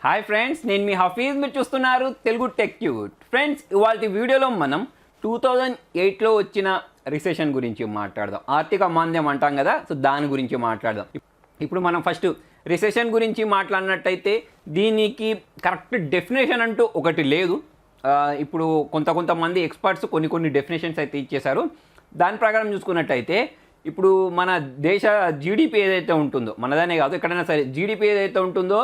Hi friends, నేను మీ హఫీజ్. మీరు చూస్తున్నారు తెలుగు టెక్ క్యూట్. ఫ్రెండ్స్, ఇవాళ వీడియోలో మనం 2008లో వచ్చిన రిసెషన్ గురించి మాట్లాడదాం. ఆర్థిక మాంద్యం అంటాం కదా, సో దాని గురించి మాట్లాడదాం. ఇప్పుడు మనం ఫస్ట్ రిసెషన్ గురించి మాట్లాడినట్టయితే దీనికి కరెక్ట్ డెఫినేషన్ అంటూ ఒకటి లేదు. ఇప్పుడు కొంతమంది ఎక్స్పర్ట్స్ కొన్ని డెఫినేషన్స్ అయితే ఇచ్చేశారు. దాని ప్రకారం చూసుకున్నట్టయితే ఇప్పుడు మన దేశ జీడిపి ఏదైతే ఉంటుందో, మనదనే కాదు ఎక్కడైనా సరే జీడిపి ఏదైతే ఉంటుందో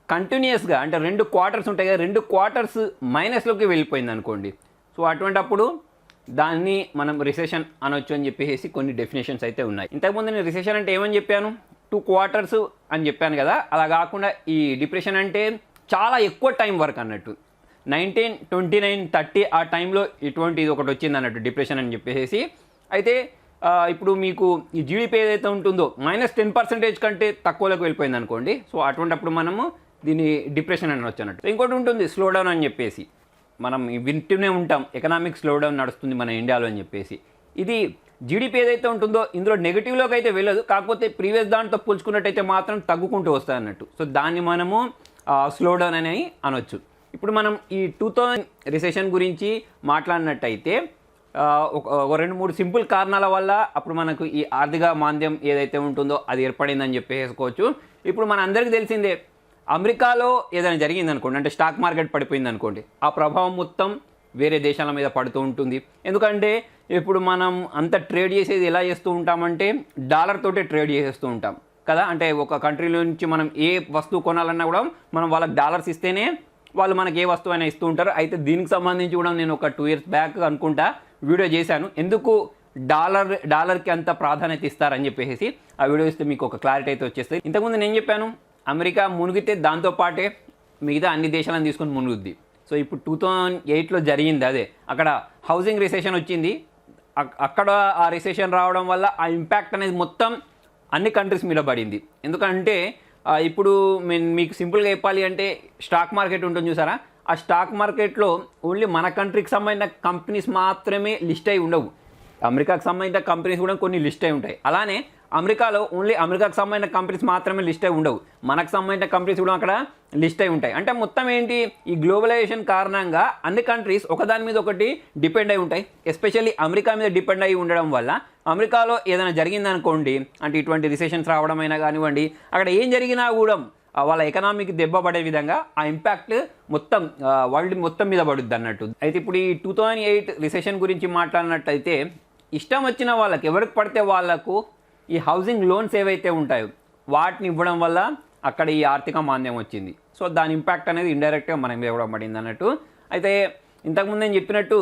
కంటిన్యూస్గా అంటే 2 క్వార్టర్స్ ఉంటాయి కదా, 2 క్వార్టర్స్ మైనస్లోకి వెళ్ళిపోయింది అనుకోండి. సో అటువంటప్పుడు దాన్ని మనం రిసెషన్ అనొచ్చు అని చెప్పేసి కొన్ని డెఫినేషన్స్ అయితే ఉన్నాయి. ఇంతకుముందు నేను రిసెషన్ అంటే ఏమని చెప్పాను, 2 క్వార్టర్స్ అని చెప్పాను కదా. అలా కాకుండా ఈ డిప్రెషన్ అంటే చాలా ఎక్కువ టైం వరకు అన్నట్టు. 1929, 30 ఆ టైంలో ఇటువంటిది ఒకటి వచ్చింది అన్నట్టు డిప్రెషన్ అని చెప్పేసి. అయితే ఇప్పుడు మీకు ఈ జీడిపి ఏదైతే ఉంటుందో -10% కంటే తక్కువలోకి వెళ్ళిపోయింది అనుకోండి. సో అటువంటిప్పుడు మనము దీన్ని డిప్రెషన్ అని వచ్చి ఇంకోటి ఉంటుంది స్లో డౌన్ అని చెప్పేసి. మనం వింటూనే ఉంటాం ఎకనామిక్ స్లో డౌన్ నడుస్తుంది మన ఇండియాలో అని చెప్పేసి. ఇది జీడిపి ఏదైతే ఉంటుందో ఇందులో నెగిటివ్లోకి అయితే వెళ్ళదు, కాకపోతే ప్రీవియస్ దాంతో పోల్చుకున్నట్టయితే మాత్రం తగ్గుకుంటూ వస్తుంది అన్నట్టు. సో దాన్ని మనము స్లో డౌన్ అని అనొచ్చు. ఇప్పుడు మనం ఈ 2000 రిసెషన్ గురించి మాట్లాడినట్టయితే ఒక 2-3 సింపుల్ కారణాల వల్ల అప్పుడు మనకు ఈ ఆర్థిక మాంద్యం ఏదైతే ఉంటుందో అది ఏర్పడిందని చెప్పేసుకోవచ్చు. ఇప్పుడు మన అందరికీ తెలిసిందే, అమెరికాలో ఏదైనా జరిగింది అనుకోండి, అంటే స్టాక్ మార్కెట్ పడిపోయింది అనుకోండి, ఆ ప్రభావం మొత్తం వేరే దేశాల మీద పడుతూ ఉంటుంది. ఎందుకంటే ఇప్పుడు మనం అంత ట్రేడ్ చేసేది ఎలా చేస్తూ ఉంటామంటే డాలర్ తోటే ట్రేడ్ చేసేస్తూ ఉంటాం కదా. అంటే ఒక కంట్రీలో నుంచి మనం ఏ వస్తువు కొనాలన్నా కూడా మనం వాళ్ళకి డాలర్స్ ఇస్తేనే వాళ్ళు మనకి ఏ వస్తువు అయినా ఇస్తూ ఉంటారు. అయితే దీనికి సంబంధించి కూడా నేను ఒక 2 years బ్యాక్ అనుకుంటా వీడియో చేశాను, ఎందుకు డాలర్కి అంత ప్రాధాన్యత ఇస్తారని చెప్పేసి. ఆ వీడియో ఇస్తే మీకు ఒక క్లారిటీ అయితే వచ్చేస్తుంది. ఇంతకుముందు నేను చెప్పాను అమెరికా మునిగితే దాంతోపాటే మిగతా అన్ని దేశాలను తీసుకొని మునుగుద్ది. సో ఇప్పుడు 2008లో జరిగింది అదే. అక్కడ హౌసింగ్ రిసెషన్ వచ్చింది. అక్కడ ఆ రిసెషన్ రావడం వల్ల ఆ ఇంపాక్ట్ అనేది మొత్తం అన్ని కంట్రీస్ మీద పడింది. ఎందుకంటే ఇప్పుడు మీకు సింపుల్గా చెప్పాలి అంటే స్టాక్ మార్కెట్ ఉంటుంది చూసారా, ఆ స్టాక్ మార్కెట్లో ఓన్లీ మన కంట్రీకి సంబంధించిన కంపెనీస్ మాత్రమే లిస్ట్ అయి ఉండవు. అమెరికాకు సంబంధించిన కంపెనీస్ కూడా కొన్ని లిస్ట్ అయి ఉంటాయి. అలానే అమెరికాలో ఓన్లీ అమెరికాకు సంబంధించిన కంపెనీస్ మాత్రమే లిస్ట్ అయి ఉండవు, మనకు సంబంధించిన కంపెనీస్ కూడా అక్కడ లిస్ట్ అయి ఉంటాయి. అంటే మొత్తం ఏంటి, ఈ గ్లోబలైజేషన్ కారణంగా అన్ని కంట్రీస్ ఒకదాని మీద ఒకటి డిపెండ్ అయి ఉంటాయి. ఎస్పెషల్లీ అమెరికా మీద డిపెండ్ అయి ఉండడం వల్ల అమెరికాలో ఏదైనా జరిగిందనుకోండి, అంటే ఇటువంటి రిసెషన్స్ రావడం అయినా కానివ్వండి, అక్కడ ఏం జరిగినా కూడా వాళ్ళ ఎకనామీకి దెబ్బ పడే విధంగా ఆ ఇంపాక్ట్ మొత్తం వరల్డ్ మొత్తం మీద పడుద్ది అన్నట్టు. అయితే ఇప్పుడు ఈ 2008 రిసెషన్ గురించి మాట్లాడినట్టయితే ఇష్టం వచ్చిన వాళ్ళకి ఎవరికి పడితే వాళ్ళకు ఈ హౌసింగ్ లోన్స్ ఏవైతే ఉంటాయో వాటిని ఇవ్వడం వల్ల అక్కడ ఈ ఆర్థిక మాంద్యం వచ్చింది. సో దాని ఇంపాక్ట్ అనేది ఇండైరెక్ట్గా మనం మీద ఇవ్వడం పడింది అన్నట్టు. అయితే ఇంతకుముందు నేను చెప్పినట్టు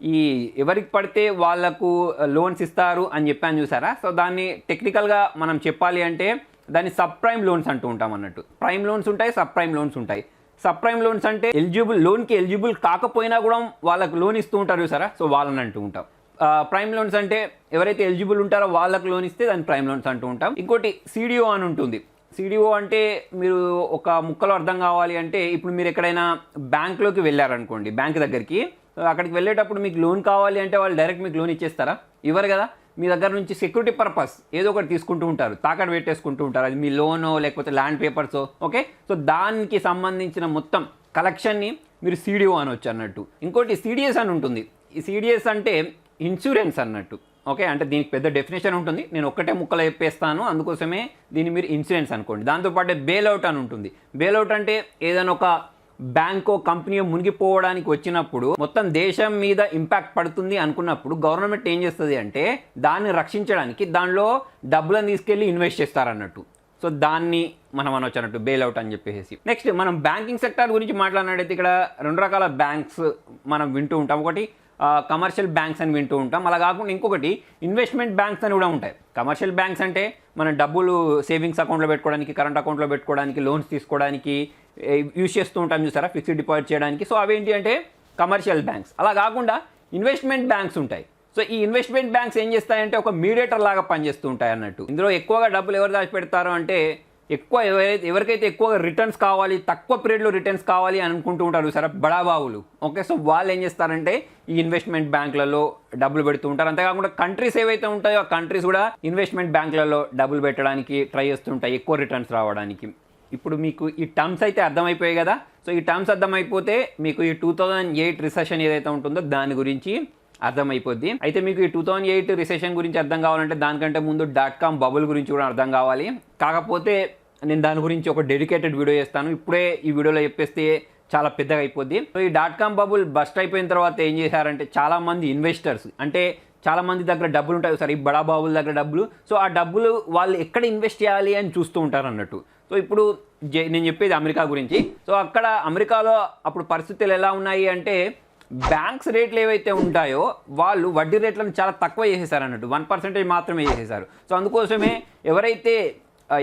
ఈ ఎవరికి పడితే వాళ్ళకు లోన్స్ ఇస్తారు అని చెప్పాను చూసారా. సో దాన్ని టెక్నికల్గా మనం చెప్పాలి అంటే దాన్ని సబ్ ప్రైమ్ లోన్స్ అంటూ ఉంటాం అన్నట్టు. ప్రైమ్ లోన్స్ ఉంటాయి, సబ్ ప్రైమ్ లోన్స్ ఉంటాయి. సబ్ ప్రైమ్ లోన్స్ అంటే లోన్కి ఎలిజిబుల్ కాకపోయినా కూడా వాళ్ళకు లోన్ ఇస్తూ ఉంటారు చూసారా, సో వాళ్ళని అంటూ ఉంటాం. ప్రైమ్ లోన్స్ అంటే ఎవరైతే ఎలిజిబుల్ ఉంటారో వాళ్ళకు లోన్ ఇస్తే దాన్ని ప్రైమ్ లోన్స్ అంటూ ఉంటాం. ఇంకోటి సిడిఓ అని ఉంటుంది. సిడిఓ అంటే మీరు ఒక ముక్కలో అర్థం కావాలి అంటే ఇప్పుడు మీరు ఎక్కడైనా బ్యాంక్లోకి వెళ్ళారనుకోండి, బ్యాంక్ దగ్గరికి, అక్కడికి వెళ్ళేటప్పుడు మీకు లోన్ కావాలి అంటే వాళ్ళు డైరెక్ట్ మీకు లోన్ ఇచ్చేస్తారా? ఇవ్వరు కదా. మీ దగ్గర నుంచి సెక్యూరిటీ పర్పస్ ఏదో ఒకటి తీసుకుంటూ ఉంటారు, తాకట్టు పెట్టేసుకుంటూ ఉంటారు. అది మీ లోనో లేకపోతే ల్యాండ్ పేపర్సో. ఓకే, సో దానికి సంబంధించిన మొత్తం కలెక్షన్ని మీరు సిడిఓ అనొచ్చు అన్నట్టు. ఇంకోటి సిడిఎస్ అని ఉంటుంది. ఈ సిడిఎస్ అంటే ఇన్సూరెన్స్ అన్నట్టు. ఓకే, అంటే దీనికి పెద్ద డెఫినేషన్ ఉంటుంది, నేను ఒక్కటే ముక్కలో చెప్పేస్తాను, అందుకోసమే దీన్ని మీరు ఇన్సూరెన్స్ అనుకోండి. దాంతోపాటు బెయిల్అవుట్ అని ఉంటుంది. బెయిల్అవుట్ అంటే ఏదైనా ఒక బ్యాంకో కంపెనీ మునిగిపోవడానికి వచ్చినప్పుడు మొత్తం దేశం మీద ఇంపాక్ట్ పడుతుంది అనుకున్నప్పుడు గవర్నమెంట్ ఏం చేస్తుంది అంటే దాన్ని రక్షించడానికి దానిలో డబ్బులను తీసుకెళ్ళి ఇన్వెస్ట్ చేస్తారన్నట్టు. సో దాన్ని మనం అనొచ్చు అన్నట్టు బెయిల్అవుట్ అని చెప్పేసి. నెక్స్ట్ మనం బ్యాంకింగ్ సెక్టర్ గురించి మాట్లాడినట్టయితే ఇక్కడ 2 రకాల బ్యాంక్స్ మనం వింటూ ఉంటాం. ఒకటి కమర్షియల్ బ్యాంక్స్ అని వింటూ ఉంటాం. అలా కాకుండా ఇంకొకటి ఇన్వెస్ట్మెంట్ బ్యాంక్స్ అని కూడా ఉంటాయి. కమర్షియల్ బ్యాంక్స్ అంటే మనం డబ్బులు సేవింగ్స్ అకౌంట్లో పెట్టుకోవడానికి, కరెంట్ అకౌంట్లో పెట్టుకోవడానికి, లోన్స్ తీసుకోవడానికి యూజ్ చేస్తూ ఉంటాం చూసారా, ఫిక్స్డ్ డిపాజిట్ చేయడానికి. సో అవేంటి అంటే కమర్షియల్ బ్యాంక్స్. అలా కాకుండా ఇన్వెస్ట్మెంట్ బ్యాంక్స్ ఉంటాయి. సో ఈ ఇన్వెస్ట్మెంట్ బ్యాంక్స్ ఏం చేస్తాయంటే ఒక మీడియేటర్ లాగా పనిచేస్తూ ఉంటాయి అన్నట్టు. ఇందులో ఎక్కువగా డబ్బులు ఎవరు దాచిపెడతారు అంటే ఎవరికైతే ఎక్కువగా రిటర్న్స్ కావాలి, తక్కువ పీరియడ్లో రిటర్న్స్ కావాలి అని అనుకుంటూ ఉంటారు సరే బడాబాబులు. ఓకే, సో వాళ్ళు ఏం చేస్తారంటే ఈ ఇన్వెస్ట్మెంట్ బ్యాంకులలో డబ్బులు పెడుతూ ఉంటారు. అంతేకాకుండా కంట్రీస్ ఏవైతే ఉంటాయో ఆ కంట్రీస్ కూడా ఇన్వెస్ట్మెంట్ బ్యాంకులలో డబ్బులు పెట్టడానికి ట్రై చేస్తుంటాయి ఎక్కువ రిటర్న్స్ రావడానికి. ఇప్పుడు మీకు ఈ టర్మ్స్ అయితే అర్థమైపోయాయి కదా. సో ఈ టర్మ్స్ అర్థమైపోతే మీకు ఈ 2008 రిసెషన్ ఏదైతే ఉంటుందో దాని గురించి అర్థమైపోద్ది. అయితే మీకు ఈ 2008 రిసెషన్ గురించి అర్థం కావాలంటే దానికంటే ముందు .com బబుల్ గురించి కూడా అర్థం కావాలి. కాకపోతే నేను దాని గురించి ఒక డెడికేటెడ్ వీడియో చేస్తాను. ఇప్పుడే ఈ వీడియోలో చెప్పేస్తే చాలా పెద్దగా అయిపోద్ది. సో ఈ .com బబుల్ బస్ట్ అయిపోయిన తర్వాత ఏం చేశారంటే చాలామంది ఇన్వెస్టర్స్, అంటే చాలామంది దగ్గర డబ్బులు ఉంటాయి సార్, ఈ బడా బాబుల దగ్గర డబ్బులు. సో ఆ డబ్బులు వాళ్ళు ఎక్కడ ఇన్వెస్ట్ చేయాలి అని చూస్తూ ఉంటారు అన్నట్టు. సో ఇప్పుడు నేను చెప్పేది అమెరికా గురించి. సో అక్కడ అమెరికాలో అప్పుడు పరిస్థితులు ఎలా ఉన్నాయి అంటే బ్యాంక్స్ రేట్లు ఏవైతే ఉంటాయో వాళ్ళు వడ్డీ రేట్లను చాలా తక్కువ చేసేసారు అన్నట్టు, 1% మాత్రమే చేసేసారు. సో అందుకోసమే ఎవరైతే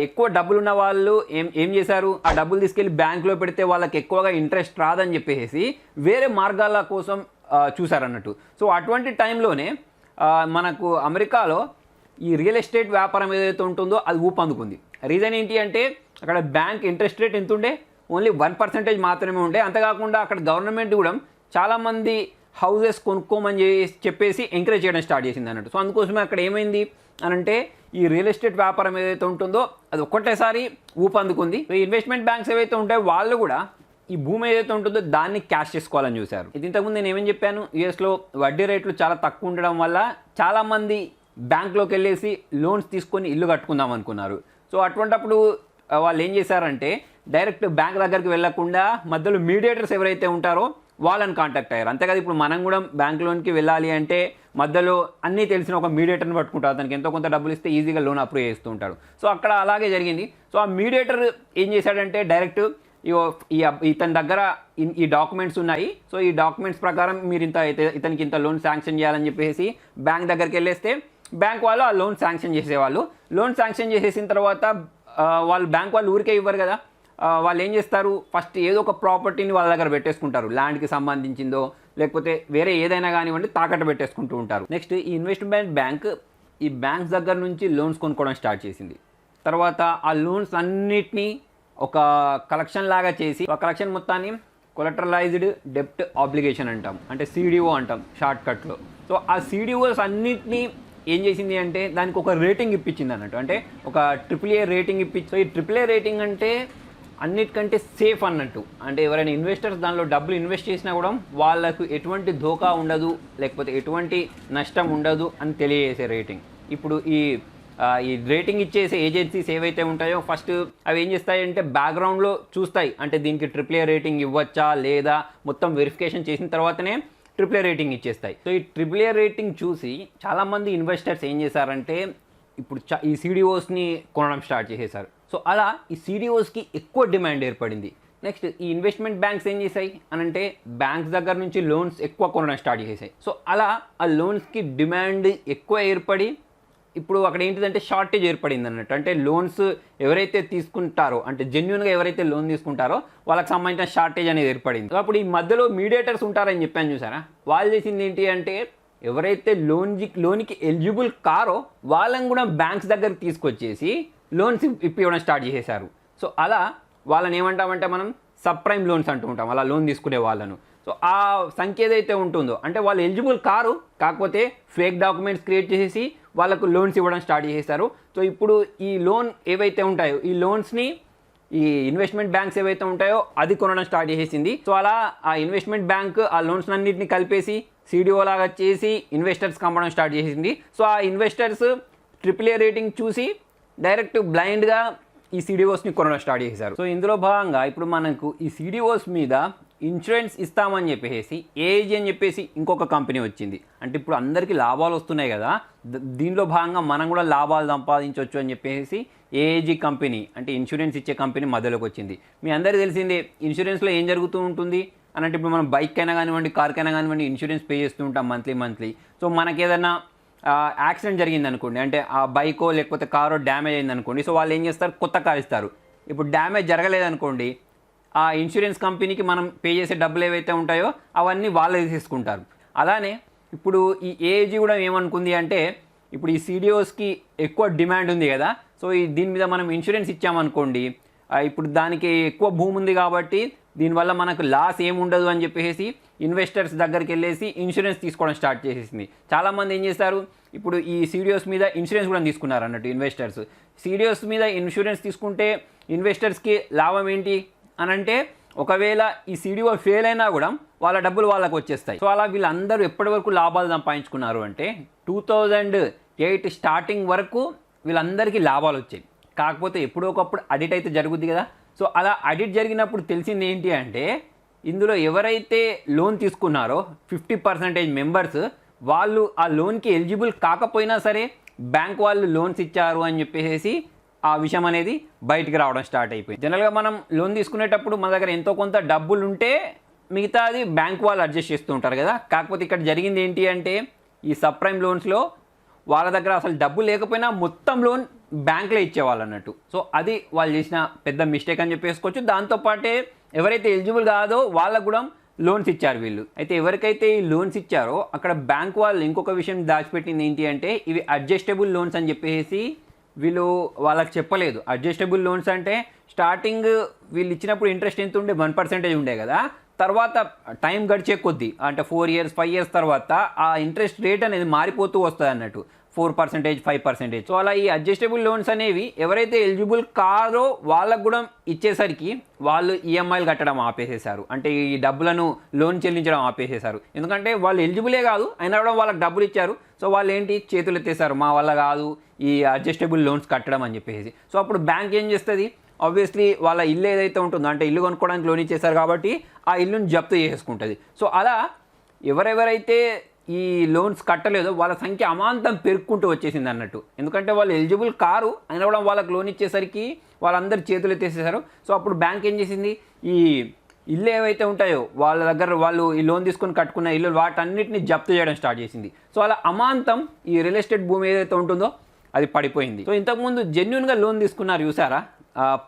ఎక్కువ డబ్బులు ఉన్న వాళ్ళు ఏం చేశారు, ఆ డబ్బులు తీసుకెళ్ళి బ్యాంకులో పెడితే వాళ్ళకి ఎక్కువగా ఇంట్రెస్ట్ రాదని చెప్పేసి వేరే మార్గాల కోసం చూసారన్నట్టు. సో అటువంటి టైంలోనే మనకు అమెరికాలో ఈ రియల్ ఎస్టేట్ వ్యాపారం ఏదైతే ఉంటుందో అది ఊపందుకుంది. రీజన్ ఏంటి అంటే అక్కడ బ్యాంక్ ఇంట్రెస్ట్ రేట్ ఎంత ఉండే, ఓన్లీ 1% మాత్రమే ఉండే. అంతేకాకుండా అక్కడ గవర్నమెంట్ కూడా చాలామంది హౌసెస్ కొనుక్కోమని చెప్పేసి ఎంకరేజ్ చేయడం స్టార్ట్ చేసింది అన్నట్టు. సో అందుకోసమే అక్కడ ఏమైంది అని అంటే ఈ రియల్ ఎస్టేట్ వ్యాపారం ఏదైతే ఉంటుందో అది ఒక్కటేసారి ఊపందుకుంది. ఈ ఇన్వెస్ట్మెంట్ బ్యాంక్స్ ఏవైతే ఉంటాయో వాళ్ళు కూడా ఈ భూమి ఏదైతే ఉంటుందో దాన్ని క్యాష్ చేసుకోవాలని చూశారు. ఇది ఇంతకుముందు నేను ఏమేం చెప్పాను, యూఎస్లో వడ్డీ రేట్లు చాలా తక్కువ ఉండడం వల్ల చాలామంది బ్యాంక్లోకి వెళ్ళేసి లోన్స్ తీసుకొని ఇల్లు కట్టుకుందాం అనుకున్నారు. సో అటువంటప్పుడు వాళ్ళు ఏం చేశారంటే డైరెక్ట్ బ్యాంక్ దగ్గరికి వెళ్లకుండా మధ్యలో మీడియేటర్స్ ఎవరైతే ఉంటారో వాళ్ళని కాంటాక్ట్ అయ్యారు. అంతేకాదు ఇప్పుడు మనం కూడా బ్యాంక్ లోన్కి వెళ్ళాలి అంటే మధ్యలో అన్నీ తెలిసిన ఒక మీడియేటర్ని పట్టుకుంటారు, అతనికి ఎంతో కొంత డబ్బులు ఇస్తే ఈజీగా లోన్ అప్రూవ్ చేస్తూ ఉంటాడు. సో అక్కడ అలాగే జరిగింది. సో ఆ మీడియేటర్ ఏం చేశాడంటే డైరెక్ట్ ఇతని దగ్గర ఈ డాక్యుమెంట్స్ ఉన్నాయి, సో ఈ డాక్యుమెంట్స్ ప్రకారం మీరు ఇతనికి ఇంత లోన్ శాంక్షన్ చేయాలని చెప్పేసి బ్యాంక్ దగ్గరికి వెళ్ళేస్తే బ్యాంక్ వాళ్ళు ఆ లోన్ శాంక్షన్ చేసేవాళ్ళు. లోన్ శాంక్షన్ చేసేసిన తర్వాత వాళ్ళు బ్యాంక్ వాళ్ళు ఊరికే ఇవ్వరు కదా, వాళ్ళు ఏం చేస్తారు, ఫస్ట్ ఏదో ఒక ప్రాపర్టీని వాళ్ళ దగ్గర పెట్టేసుకుంటారు, ల్యాండ్కి సంబంధించిందో లేకపోతే వేరే ఏదైనా కానివ్వండి తాకట్టు పెట్టేసుకుంటూ ఉంటారు. నెక్స్ట్ ఈ ఇన్వెస్ట్మెంట్ బ్యాంక్ ఈ బ్యాంక్స్ దగ్గర నుంచి లోన్స్ కొనుక్కోవడం స్టార్ట్ చేసింది. తర్వాత ఆ లోన్స్ అన్నిటినీ ఒక కలెక్షన్ లాగా చేసి ఆ కలెక్షన్ మొత్తాన్ని కొలటరలైజ్డ్ డెప్ట్ ఆబ్లిగేషన్ అంటాం, అంటే CDO అంటాం షార్ట్కట్లో. సో ఆ CDOస్ అన్నిటినీ ఏం చేసింది అంటే దానికి ఒక రేటింగ్ ఇప్పించింది అన్నట్టు, అంటే ఒక AAA రేటింగ్ ఇప్పించి. సో ఈ AAA రేటింగ్ అంటే అన్నిటికంటే సేఫ్ అన్నట్టు, అంటే ఎవరైనా ఇన్వెస్టర్స్ దానిలో డబ్బులు ఇన్వెస్ట్ చేసినా కూడా వాళ్ళకు ఎటువంటి ధోకా ఉండదు లేకపోతే ఎటువంటి నష్టం ఉండదు అని తెలియజేసే రేటింగ్. ఇప్పుడు ఈ రేటింగ్ ఇచ్చేసే ఏజెన్సీస్ ఏవైతే ఉంటాయో ఫస్ట్ అవి ఏం చేస్తాయంటే బ్యాక్గ్రౌండ్లో చూస్తాయి, అంటే దీనికి AAA రేటింగ్ ఇవ్వచ్చా లేదా మొత్తం వెరిఫికేషన్ చేసిన తర్వాతనే AAA రేటింగ్ ఇచ్చేస్తాయి. సో ఈ AAA రేటింగ్ చూసి చాలామంది ఇన్వెస్టర్స్ ఏం చేశారంటే ఇప్పుడు ఈ CDOస్ని కొనడం స్టార్ట్ చేసేసారు. సో అలా ఈ CDOస్కి ఎక్కువ డిమాండ్ ఏర్పడింది. నెక్స్ట్ ఈ ఇన్వెస్ట్మెంట్ బ్యాంక్స్ ఏం చేశాయి అనంటే బ్యాంక్స్ దగ్గర నుంచి లోన్స్ ఎక్కువ కొనడం స్టార్ట్ చేసేసాయి. సో అలా ఆ లోన్స్కి డిమాండ్ ఎక్కువ ఏర్పడి ఇప్పుడు అక్కడ ఏంటిదంటే షార్టేజ్ ఏర్పడింది అన్నట్టు, అంటే లోన్స్ ఎవరైతే తీసుకుంటారో అంటే జెన్యున్గా ఎవరైతే లోన్ తీసుకుంటారో వాళ్ళకి సంబంధించిన షార్టేజ్ అనేది ఏర్పడింది. సో అప్పుడు ఈ మధ్యలో మీడియేటర్స్ ఉంటారని చెప్పాను చూసారా, వాళ్ళు చేసింది ఏంటి అంటే ఎవరైతే లోన్కి ఎలిజిబుల్ కారో వాళ్ళని కూడా బ్యాంక్స్ దగ్గరికి తీసుకొచ్చేసి లోన్స్ ఇప్పివ్వడం స్టార్ట్ చేసేసారు. సో అలా వాళ్ళని ఏమంటామంటే మనం సబ్ ప్రైమ్ లోన్స్ అంటూ ఉంటాం, అలా లోన్ తీసుకునే వాళ్ళను. సో ఆ సంఖ్య ఏదైతే ఉంటుందో అంటే వాళ్ళు ఎలిజిబుల్ కారు, కాకపోతే ఫేక్ డాక్యుమెంట్స్ క్రియేట్ చేసేసి వాళ్ళకు లోన్స్ ఇవ్వడం స్టార్ట్ చేసేసారు. సో ఇప్పుడు ఈ లోన్ ఏవైతే ఉంటాయో ఈ లోన్స్ని ఈ ఇన్వెస్ట్మెంట్ బ్యాంక్స్ ఏవైతే ఉంటాయో అది కొనడం స్టార్ట్ చేసేసింది. సో అలా ఆ ఇన్వెస్ట్మెంట్ బ్యాంక్ ఆ లోన్స్ అన్నింటినీ కలిపేసి CDO లాగా చేసి ఇన్వెస్టర్స్కి అమ్మడం స్టార్ట్ చేసింది. సో ఆ ఇన్వెస్టర్స్ AAA రేటింగ్ చూసి డైరెక్ట్ బ్లైండ్గా ఈ CDOస్ని కొనడం స్టార్ట్ చేశారు. సో ఇందులో భాగంగా ఇప్పుడు మనకు ఈ CDOస్ మీద ఇన్సూరెన్స్ ఇస్తామని చెప్పేసి AIG అని చెప్పేసి ఇంకొక కంపెనీ వచ్చింది. అంటే ఇప్పుడు అందరికీ లాభాలు వస్తున్నాయి కదా, దీనిలో భాగంగా మనం కూడా లాభాలు సంపాదించవచ్చు అని చెప్పేసి AIG కంపెనీ అంటే ఇన్సూరెన్స్ ఇచ్చే కంపెనీ మధ్యలోకి వచ్చింది. మీ అందరికీ తెలిసిందే ఇన్సూరెన్స్లో ఏం జరుగుతూ ఉంటుంది అని అంటే ఇప్పుడు మనం బైక్ అయినా కానివ్వండి కార్కైనా కానివ్వండి ఇన్సూరెన్స్ పే చేస్తూ ఉంటాం మంత్లీ. సో మనకి ఏదైనా యాక్సిడెంట్ జరిగింది అనుకోండి, అంటే ఆ బైకో లేకపోతే కారో డ్యామేజ్ అయింది అనుకోండి, సో వాళ్ళు ఏం చేస్తారు కొత్త కార్ ఇస్తారు. ఇప్పుడు డ్యామేజ్ జరగలేదనుకోండి ఆ ఇన్సూరెన్స్ కంపెనీకి మనం పే చేసే డబ్బులు ఏవైతే ఉంటాయో అవన్నీ వాళ్ళే తీసుకుంటారు. అలానే ఇప్పుడు ఈ AIG కూడా ఏమనుకుంది అంటే ఇప్పుడు ఈ CDOస్కి ఎక్కువ డిమాండ్ ఉంది కదా, సో దీని మీద మనం ఇన్సూరెన్స్ ఇచ్చామనుకోండి ఇప్పుడు దానికి ఎక్కువ భూమి ఉంది కాబట్టి దీనివల్ల మనకు లాస్ ఏముండదు అని చెప్పేసి ఇన్వెస్టర్స్ దగ్గరికి వెళ్ళేసి ఇన్సూరెన్స్ తీసుకోవడం స్టార్ట్ చేసేసింది. చాలామంది ఏం చేస్తారు, ఇప్పుడు ఈ సీడియోస్ మీద ఇన్సూరెన్స్ కూడా తీసుకున్నారు అన్నట్టు ఇన్వెస్టర్స్. సీడియోస్ మీద ఇన్సూరెన్స్ తీసుకుంటే ఇన్వెస్టర్స్కి లాభం ఏంటి అని అంటే, ఒకవేళ ఈ సీడియో ఫెయిల్ అయినా కూడా వాళ్ళ డబ్బులు వాళ్ళకు వచ్చేస్తాయి. సో అలా వీళ్ళందరూ ఎప్పటి వరకు లాభాలు సంపాదించుకున్నారు అంటే 2008 స్టార్టింగ్ వరకు వీళ్ళందరికీ లాభాలు వచ్చాయి. కాకపోతే ఎప్పుడో ఒకప్పుడు అడిట్ అయితే జరుగుద్ది కదా. సో అలా అడిట్ జరిగినప్పుడు తెలిసింది ఏంటి అంటే, ఇందులో ఎవరైతే లోన్ తీసుకున్నారో 50% మెంబర్స్ వాళ్ళు ఆ లోన్కి ఎలిజిబుల్ కాకపోయినా సరే బ్యాంక్ వాళ్ళు లోన్స్ ఇచ్చారు అని చెప్పేసి ఆ విషయం అనేది బయటికి రావడం స్టార్ట్ అయిపోయింది. జనరల్గా మనం లోన్ తీసుకునేటప్పుడు మన దగ్గర ఎంతో కొంత డబ్బులు ఉంటే మిగతాది బ్యాంక్ వాళ్ళు అడ్జస్ట్ చేస్తూ ఉంటారు కదా. కాకపోతే ఇక్కడ జరిగింది ఏంటి అంటే, ఈ సబ్ ప్రైమ్ లోన్స్లో వాళ్ళ దగ్గర అసలు డబ్బు లేకపోయినా మొత్తం లోన్ బ్యాంక్లో ఇచ్చేవాళ్ళు అన్నట్టు. సో అది వాళ్ళు చేసిన పెద్ద మిస్టేక్ అని చెప్పేసుకోవచ్చు. దాంతోపాటే ఎవరైతే ఎలిజిబుల్ కాదో వాళ్ళకు కూడా లోన్స్ ఇచ్చారు వీళ్ళు. అయితే ఎవరికైతే ఈ లోన్స్ ఇచ్చారో అక్కడ బ్యాంక్ వాళ్ళు ఇంకొక విషయం దాచిపెట్టింది ఏంటి అంటే, ఇవి అడ్జస్టబుల్ లోన్స్ అని చెప్పేసి వీళ్ళు వాళ్ళకి చెప్పలేదు. అడ్జస్టబుల్ లోన్స్ అంటే స్టార్టింగ్ వీళ్ళు ఇచ్చినప్పుడు ఇంట్రెస్ట్ ఎంత ఉండే 1% ఉండే కదా. తర్వాత టైం గడిచే కొద్దీ అంటే 4 years 5 years తర్వాత ఆ ఇంట్రెస్ట్ రేట్ అనేది మారిపోతూ వస్తుంది అన్నట్టు, 4% 5%. సో అలా ఈ అడ్జస్టబుల్ లోన్స్ అనేవి ఎవరైతే ఎలిజిబుల్ కాదో వాళ్ళకు కూడా ఇచ్చేసరికి వాళ్ళు ఈఎంఐలు కట్టడం ఆపేసేశారు. అంటే ఈ డబ్బులను లోన్ చెల్లించడం ఆపేసేశారు. ఎందుకంటే వాళ్ళు ఎలిజిబులే కాదు అయినా కూడా వాళ్ళకి డబ్బులు ఇచ్చారు. సో వాళ్ళు ఏంటి చేతులు ఎత్తేసారు, మా వల్ల కాదు ఈ అడ్జస్టబుల్ లోన్స్ కట్టడం అని చెప్పేసి. సో అప్పుడు బ్యాంక్ ఏం చేస్తుంది, ఆబ్వియస్లీ వాళ్ళ ఇల్లు ఏదైతే ఉంటుందో, అంటే ఇల్లు కొనుక్కోవడానికి లోన్ ఇచ్చేసారు కాబట్టి ఆ ఇల్లుని జప్తు చేసుకుంటుంది. సో అలా ఎవరెవరైతే ఈ లోన్స్ కట్టలేదో వాళ్ళ సంఖ్య అమాంతం పెరుక్కుంటూ వచ్చేసింది అన్నట్టు. ఎందుకంటే వాళ్ళు ఎలిజిబుల్ కారు అయినా కూడా వాళ్ళకి లోన్ ఇచ్చేసరికి వాళ్ళందరూ చేతులు ఎత్తేసేసారు. సో అప్పుడు బ్యాంక్ ఏం చేసింది, ఈ ఇల్లు ఏవైతే ఉంటాయో వాళ్ళ దగ్గర వాళ్ళు ఈ లోన్ తీసుకొని కట్టుకున్న ఇల్లు వాటన్నిటిని జప్తు చేయడం స్టార్ట్ చేసింది. సో అలా అమాంతం ఈ రియల్ ఎస్టేట్ భూమి ఏదైతే ఉంటుందో అది పడిపోయింది. సో ఇంతకుముందు జెన్యున్గా లోన్ తీసుకున్నారు చూసారా,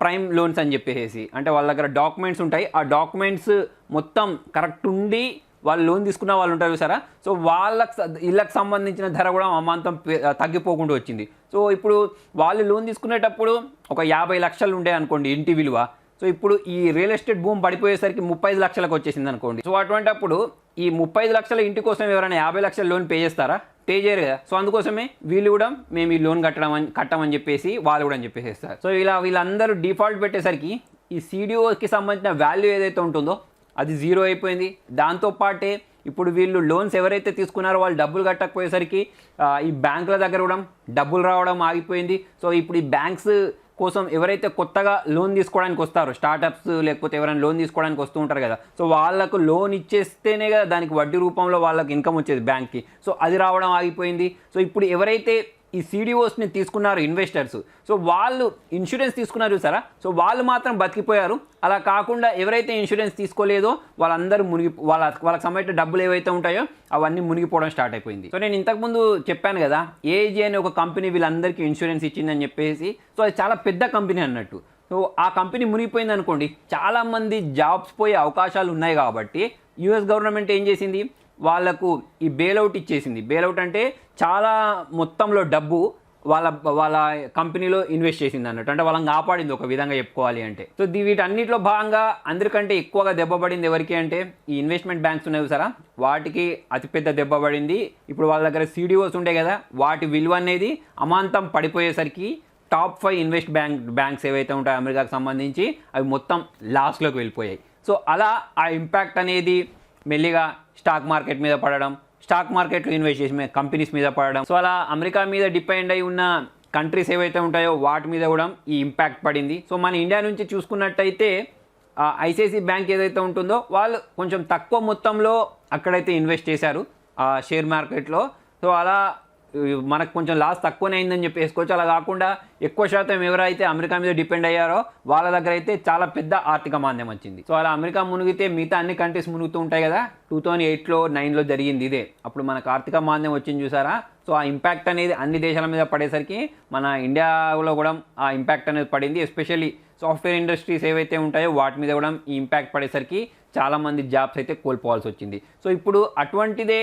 ప్రైమ్ లోన్స్ అని చెప్పేసి, అంటే వాళ్ళ దగ్గర డాక్యుమెంట్స్ ఉంటాయి, ఆ డాక్యుమెంట్స్ మొత్తం కరెక్ట్ ఉండి వాళ్ళు లోన్ తీసుకున్న వాళ్ళు ఉంటారు చూసారా. సో ఇళ్ళకి సంబంధించిన ధర కూడా అమాంతం తగ్గిపోకుండా వచ్చింది. సో ఇప్పుడు వాళ్ళు లోన్ తీసుకునేటప్పుడు ఒక 50 లక్షలు ఉండే అనుకోండి ఇంటి విలువ. సో ఇప్పుడు ఈ రియల్ ఎస్టేట్ భూమి పడిపోయేసరికి 35 లక్షలకు వచ్చేసింది అనుకోండి. సో అటువంటిప్పుడు ఈ 35 లక్షల ఇంటి కోసం ఎవరైనా 50 లక్షల లోన్ పే చేస్తారా? పే చేయరు కదా. సో అందుకోసమే వీళ్ళు కూడా మేము ఈ లోన్ కట్టమని చెప్పేసి వాళ్ళు కూడా అని చెప్పేసేస్తారు. సో ఇలా వీళ్ళందరూ డిఫాల్ట్ పెట్టేసరికి ఈ సీడియోకి సంబంధించిన వాల్యూ ఏదైతే ఉంటుందో అది జీరో అయిపోయింది. దాంతోపాటే ఇప్పుడు వీళ్ళు లోన్స్ ఎవరైతే తీసుకున్నారో వాళ్ళు డబ్బులు కట్టకపోయేసరికి ఈ బ్యాంకుల దగ్గర కూడా డబ్బులు రావడం ఆగిపోయింది. సో ఇప్పుడు ఈ బ్యాంక్స్ కోసం ఎవరైతే కొత్తగా లోన్ తీసుకోవడానికి వస్తారో, స్టార్టప్స్ లేకపోతే ఎవరైనా లోన్ తీసుకోవడానికి వస్తూ ఉంటారు కదా, సో వాళ్ళకు లోన్ ఇచ్చేస్తేనే కదా దానికి వడ్డీ రూపంలో వాళ్ళకి ఇన్కమ్ వచ్చేది బ్యాంక్కి. సో అది రావడం ఆగిపోయింది. సో ఇప్పుడు ఎవరైతే ఈ సీడిఓస్ని తీసుకున్నారు ఇన్వెస్టర్స్, సో వాళ్ళు ఇన్సూరెన్స్ తీసుకున్నారు చూసారా, సో వాళ్ళు మాత్రం బతికిపోయారు. అలా కాకుండా ఎవరైతే ఇన్సూరెన్స్ తీసుకోలేదో వాళ్ళందరూ వాళ్ళకి సంబంధించిన డబ్బులు ఏవైతే ఉంటాయో అవన్నీ మునిగిపోవడం స్టార్ట్ అయిపోయింది. సో నేను ఇంతకుముందు చెప్పాను కదా, ఏజీ అనే ఒక కంపెనీ వీళ్ళందరికీ ఇన్సూరెన్స్ ఇచ్చిందని చెప్పేసి. సో అది చాలా పెద్ద కంపెనీ అన్నట్టు. సో ఆ కంపెనీ మునిగిపోయింది అనుకోండి, చాలామంది జాబ్స్ పోయే అవకాశాలు ఉన్నాయి. కాబట్టి యూఎస్ గవర్నమెంట్ ఏం చేసింది, వాళ్ళకు ఈ బెయిల్అవుట్ ఇచ్చేసింది. బెయిల్అవుట్ అంటే చాలా మొత్తంలో డబ్బు వాళ్ళ కంపెనీలో ఇన్వెస్ట్ చేసింది అన్నట్టు, అంటే వాళ్ళని కాపాడింది ఒక విధంగా చెప్పుకోవాలి అంటే. సో వీటన్నిటిలో భాగంగా అందరికంటే ఎక్కువగా దెబ్బపడింది ఎవరికి అంటే ఈ ఇన్వెస్ట్మెంట్ బ్యాంక్స్ ఉన్నాయి సరే, వాటికి అతిపెద్ద దెబ్బ పడింది. ఇప్పుడు వాళ్ళ దగ్గర సీడిఓస్ ఉండే కదా, వాటి విలువ అనేది అమాంతం పడిపోయేసరికి టాప్ 5 బ్యాంక్స్ ఏవైతే ఉంటాయో అమెరికాకు సంబంధించి అవి మొత్తం లాస్లోకి వెళ్ళిపోయాయి. సో అలా ఆ ఇంపాక్ట్ అనేది మెల్లిగా స్టాక్ మార్కెట్ మీద పడడం, స్టాక్ మార్కెట్లో ఇన్వెస్ట్ చేసిన కంపెనీస్ మీద పడడం. సో అలా అమెరికా మీద డిపెండ్ అయి ఉన్న కంట్రీస్ ఏవైతే ఉంటాయో వాటి మీద కూడా ఈ ఇంపాక్ట్ పడింది. సో మన ఇండియా నుంచి చూసుకున్నట్టయితే ఐసిఐసిఐ బ్యాంక్ ఏదైతే ఉంటుందో వాళ్ళు కొంచెం తక్కువ మొత్తంలో అక్కడైతే ఇన్వెస్ట్ చేశారు షేర్ మార్కెట్లో. సో అలా మనకు కొంచెం లాస్ తక్కువనే అయిందని చెప్పేసుకోవచ్చు. అలా కాకుండా ఎక్కువ శాతం ఎవరైతే అమెరికా మీద డిపెండ్ అయ్యారో వాళ్ళ దగ్గర అయితే చాలా పెద్ద ఆర్థిక మాంద్యం వచ్చింది. సో అలా అమెరికా మునిగితే మిగతా అన్ని కంట్రీస్ మునుగుతూ ఉంటాయి కదా. 2008లో 9లో జరిగింది ఇదే. అప్పుడు మనకు ఆర్థిక మాంద్యం వచ్చింది చూసారా. సో ఆ ఇంపాక్ట్ అనేది అన్ని దేశాల మీద పడేసరికి మన ఇండియాలో కూడా ఆ ఇంపాక్ట్ అనేది పడింది. ఎస్పెషల్లీ సాఫ్ట్వేర్ ఇండస్ట్రీస్ ఏవైతే ఉంటాయో వాటి మీద కూడా ఈ ఇంపాక్ట్ పడేసరికి చాలామంది జాబ్స్ అయితే కోల్పోవాల్సి వచ్చింది. సో ఇప్పుడు అటువంటిదే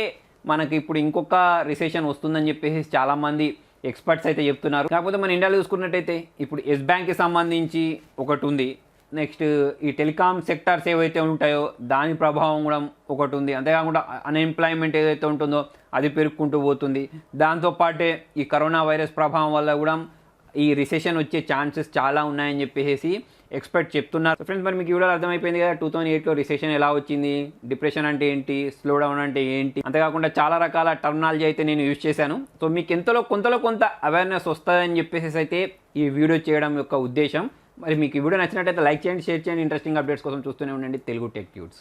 మనకి ఇప్పుడు ఇంకొక రిసెషన్ వస్తుందని చెప్పేసి చాలామంది ఎక్స్పర్ట్స్ అయితే చెప్తున్నారు. కాకపోతే మన ఇండియాలో చూసుకున్నట్టయితే ఇప్పుడు ఎస్ బ్యాంక్కి సంబంధించి ఒకటి ఉంది. నెక్స్ట్ ఈ టెలికాం సెక్టార్స్ ఏవైతే ఉంటాయో దాని ప్రభావం కూడా ఒకటి ఉంది. అంతేకాకుండా అన్ఎంప్లాయ్మెంట్ ఏదైతే ఉంటుందో అది పెరుగుకుంటూ పోతుంది. దాంతోపాటే ఈ కరోనా వైరస్ ప్రభావం వల్ల కూడా ఈ రిసెషన్ వచ్చే ఛాన్సెస్ చాలా ఉన్నాయని చెప్పేసి ఎక్స్పర్ట్ చెప్తున్నారు. ఫ్రెండ్స్, మరి మీకు ఈ వీడియోలో అర్థమైపోయింది కదా 2008లో రిసెషన్ ఎలా వచ్చింది, డిప్రెషన్ అంటే ఏంటి, స్లో డౌన్ అంటే ఏంటి, అంతేకాకుండా చాలా రకాల టర్మినాలజీ అయితే నేను యూజ్ చేశాను. సో మీకు కొంతలో కొంత అవేర్నెస్ వస్తుందని చెప్పేసి అయితే ఈ వీడియో చేయడం యొక్క ఉద్దేశం. మరి మీకు ఈ వీడియో నచ్చినట్టయితే లైక్ చేయండి, షేర్ చేయండి. ఇంట్రెస్టింగ్ అప్డేట్స్ కోసం చూస్తూనే ఉండండి తెలుగు టెక్ ట్యూట్స్.